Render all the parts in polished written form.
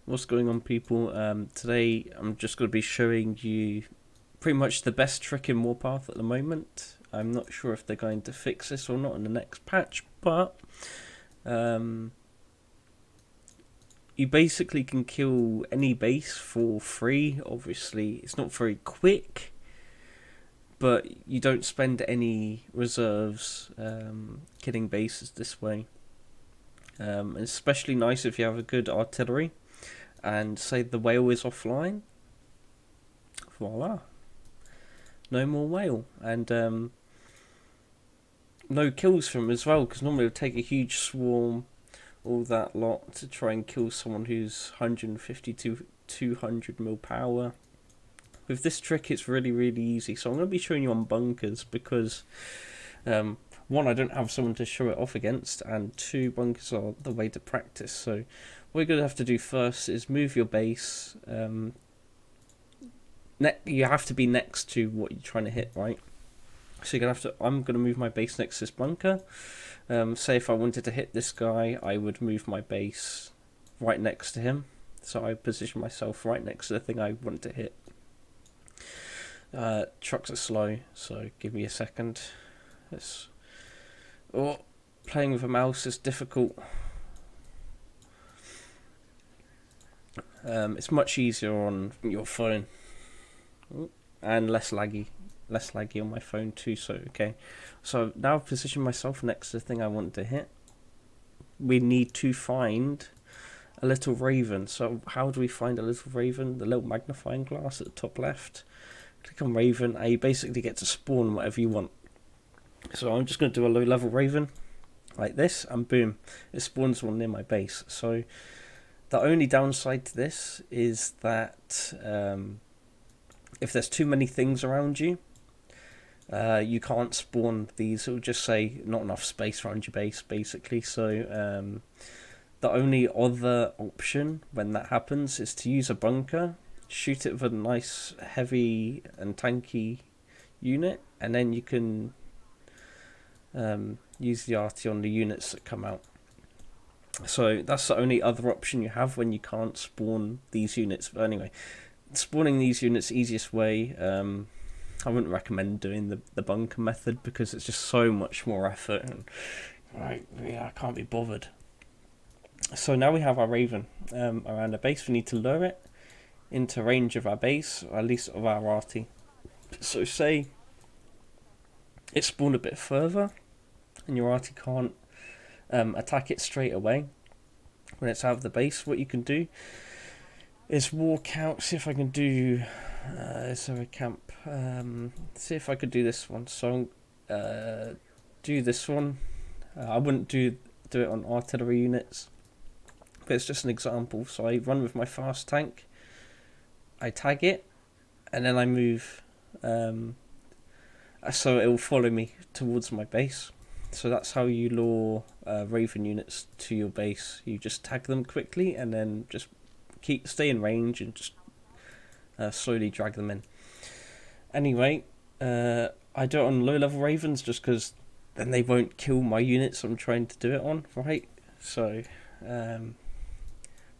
What's going on, people? Today I'm just going to be showing you pretty much the best trick in Warpath at the moment. I'm not sure if they're going to fix this or not in the next patch, but um, you basically can kill any base for free. Obviously, it's not very quick, but you don't spend any reserves killing bases this way. It's especially nice if you have a good artillery and say the whale is offline. Voila, no more whale, and no kills from him as well, because normally it would take a huge swarm, all that lot, to try and kill someone who's 150 to 200 mil power. With this trick it's really easy, so I'm going to be showing you on bunkers because one, I don't have someone to show it off against, and two, bunkers are the way to practice. So what you're going to have to do first is move your base. You have to be next to what you're trying to hit, right? So you're gonna have to. I'm gonna move my base next to this bunker. Say if I wanted to hit this guy, I would move my base right next to him. So I position myself right next to the thing I want to hit. Trucks are slow, so give me a second. Playing with a mouse is difficult. It's much easier on your phone. And less laggy on my phone too. So okay, so now I've positioned myself next to the thing I want to hit. We need to find a little raven. So how do we find a little raven? The little magnifying glass at the top left. Click on raven, and you basically get to spawn whatever you want. So I'm just going to do a low level raven like this, and boom, it spawns one near my base. So the only downside to this is that if there's too many things around you, you can't spawn these. It'll just say not enough space around your base, basically. So the only other option when that happens is to use a bunker, shoot it with a nice heavy and tanky unit, and then you can use the RT on the units that come out. So that's the only other option you have when you can't spawn these units. But anyway, spawning these units, easiest way. I wouldn't recommend doing the bunker method because it's just so much more effort, and I can't be bothered. So now we have our raven around the base. We need to lure it into range of our base, or at least of our RT. So say it spawned a bit further and your RT can't attack it straight away when it's out of the base. What you can do is walk out. See if I can do. Is there a camp? See if I could do this one. So do this one. I wouldn't do it on artillery units, but it's just an example. So I run with my fast tank. I tag it, and then I move. So it will follow me towards my base. So that's how you lure Raven units to your base. You just tag them quickly, and then just stay in range and just slowly drag them in. Anyway, I do it on low level Ravens just because then they won't kill my units I'm trying to do it on, right? So we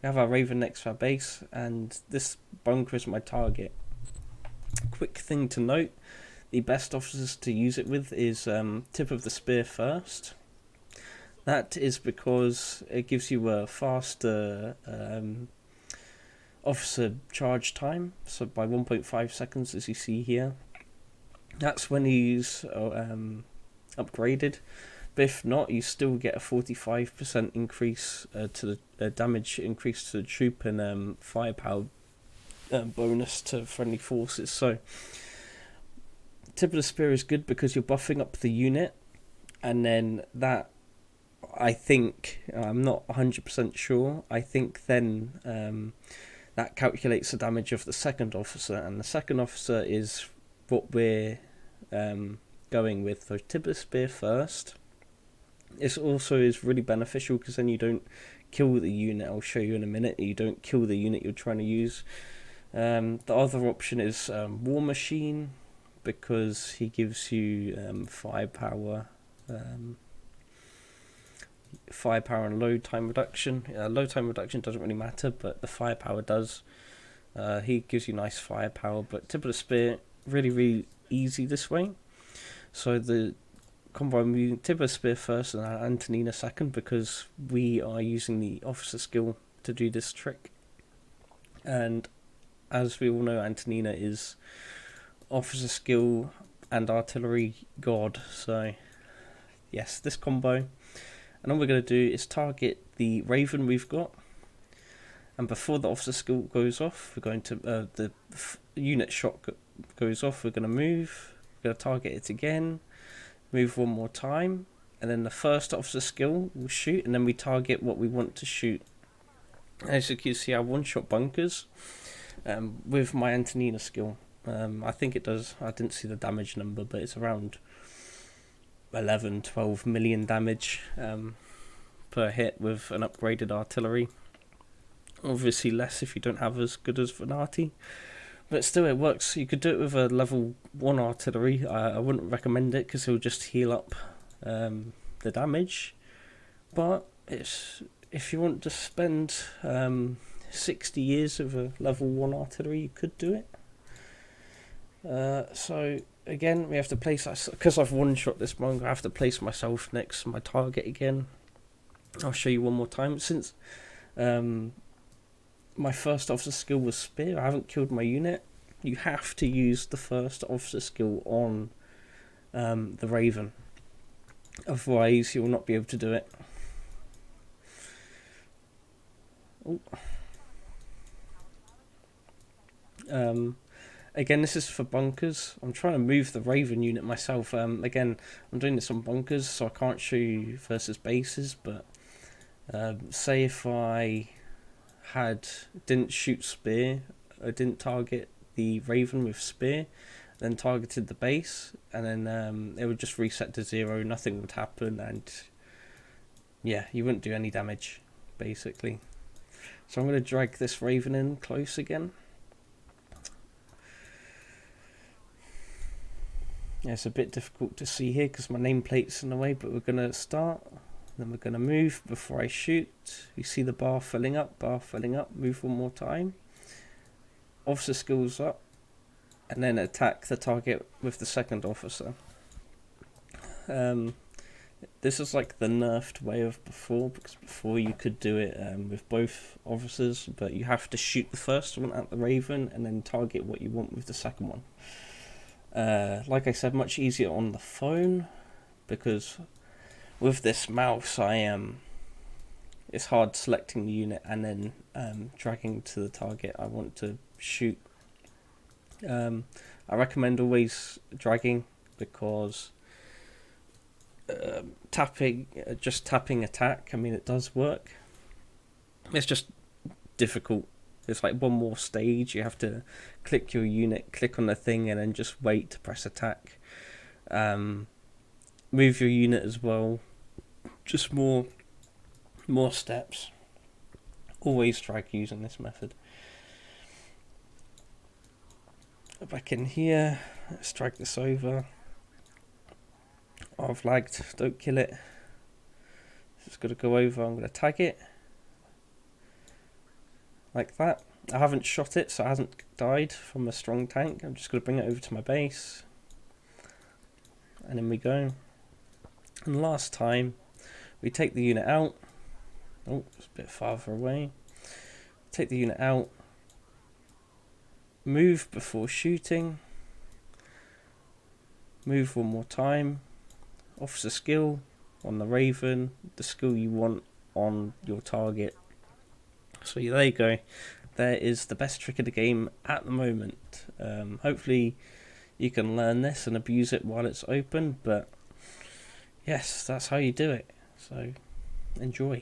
have our Raven next to our base, and this bunker is my target. Quick thing to note, the best officers to use it with is tip of the spear first. That is because it gives you a faster officer charge time, so by 1.5 seconds, as you see here. That's when he's upgraded, but if not, you still get a 45% increase to the damage increase to the troop, and firepower bonus to friendly forces. So tip of the spear is good because you're buffing up the unit, and then that, I think, I'm not 100% sure, I think then that calculates the damage of the second officer, and the second officer is what we're going with. So tip of the spear first. It also is really beneficial because then you don't kill the unit. I'll show you in a minute. You don't kill the unit you're trying to use. The other option is War Machine, because he gives you firepower. firepower and load time reduction. Load time reduction doesn't really matter, but the firepower does. He gives you nice firepower, but tip of the spear, really, really easy this way. So the combo, I'm using tip of the spear first and Antonina second, because we are using the officer skill to do this trick. And as we all know, Antonina is officer skill and artillery god. So yes, this combo. And all we're going to do is target the Raven we've got. And before the officer skill goes off, we're going to the unit shot goes off. We're going to move. We're going to target it again. Move one more time, and then the first officer skill will shoot, and then we target what we want to shoot. As you can see, I one-shot bunkers with my Antonina skill. I think it does. I didn't see the damage number, but it's around 11-12 million damage per hit with an upgraded artillery. Obviously less if you don't have as good as Venati, but still it works. You could do it with a level 1 artillery. I wouldn't recommend it because it'll just heal up the damage, but it's, if you want to spend 60 years of a level 1 artillery, you could do it. So again, we have to place, because I've one-shot this monk, I have to place myself next to my target again. I'll show you one more time. Since my first officer skill was spear, I haven't killed my unit. You have to use the first officer skill on the Raven, otherwise you will not be able to do it. Again, this is for bunkers. I'm trying to move the Raven unit myself. Again, I'm doing this on bunkers, so I can't show you versus bases, but say if I didn't shoot spear, I didn't target the Raven with spear, then targeted the base, and then it would just reset to 0, nothing would happen, and yeah, you wouldn't do any damage, basically. So I'm going to drag this Raven in close again. Yeah, it's a bit difficult to see here because my nameplate's in the way, but we're going to start. Then we're going to move before I shoot. You see the bar filling up, move one more time. Officer skills up, and then attack the target with the second officer. This is like the nerfed way of before, because before you could do it with both officers, but you have to shoot the first one at the Raven and then target what you want with the second one. Like I said, much easier on the phone, because with this mouse it's hard selecting the unit and then dragging to the target I want to shoot. I recommend always dragging, because just tapping attack, I mean, it does work. It's just difficult. It's like one more stage. You have to click your unit, click on the thing, and then just wait to press attack. Move your unit as well. Just more steps. Always drag using this method. Back in here, let's drag this over. Oh, I've lagged, don't kill it. Just got to go over, I'm going to tag it. Like that. I haven't shot it, so it hasn't died from a strong tank. I'm just going to bring it over to my base. And in we go. And last time, we take the unit out. Oh, it's a bit farther away. Take the unit out. Move before shooting. Move one more time. Officer skill on the Raven. The skill you want on your target. So there you go. There is the best trick of the game at the moment. Hopefully you can learn this and abuse it while it's open. But yes, that's how you do it. So enjoy.